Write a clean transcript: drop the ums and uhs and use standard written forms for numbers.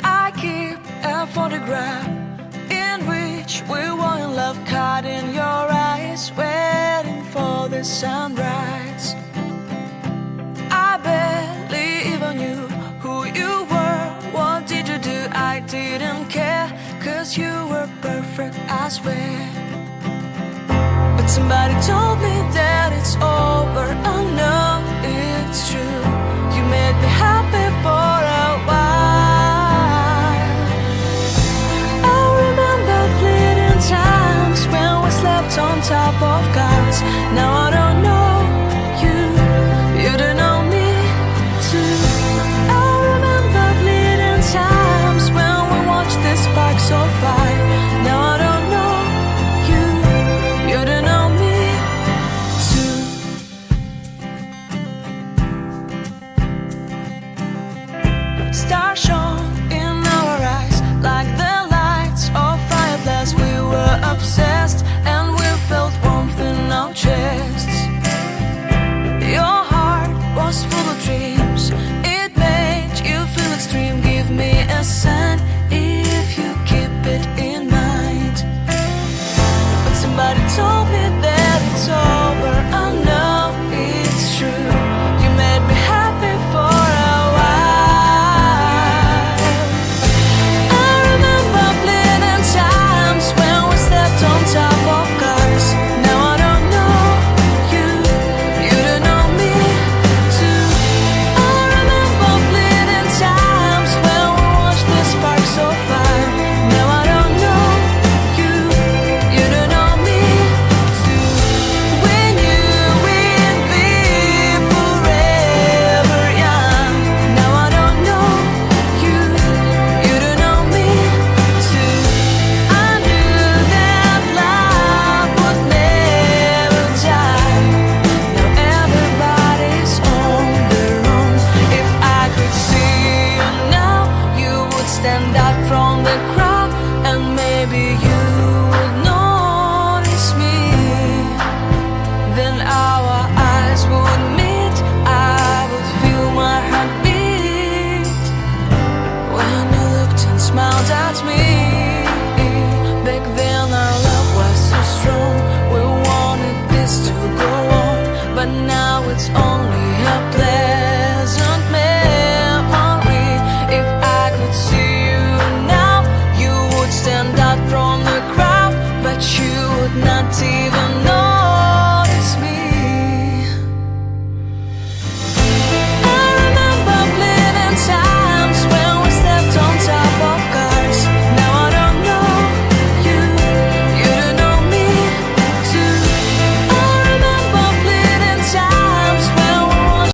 I keep a photograph in which we were in love, caught in your eyes, waiting for the sunrise. I barely even knew who you were. What did you do? I didn't care, 'cause you were perfect, I swear. But somebody told me that it's over. Oh no, it's true. You made me happy for a while. I remember fleeting times when we slept on top of cars. Now I don't know you, you don't know me too. I remember fleeting times when we watched the sparks of fire. Now I don't know you, you don't know me too. Stars shone in our eyes like the lights of fireflies. We were obsessed and we felt warmth in our chests. Your heart was full of dreams, it made you feel extreme. Give me a sign if you keep it in mind. But somebody told me that it's over. I know it's true. You made me happy for a while. I remember fleeting times when we slept on top of cars. Now I don't know you, you don't know me too. I remember fleeting times when we watched the sparks of fire. Now I don't know you, you don't know me too. We knew we'd be forever young. Now I don't know you, you don't know me too. I knew that love would never die. Now everybody's on their own. If I could see you now, you would stand out from the crowd, and maybe you would notice me. Then our eyes would meet, I would feel my heart beat when you looked and smiled at me. Back then our love was so strong, we wanted this to go on, but now it's only a play.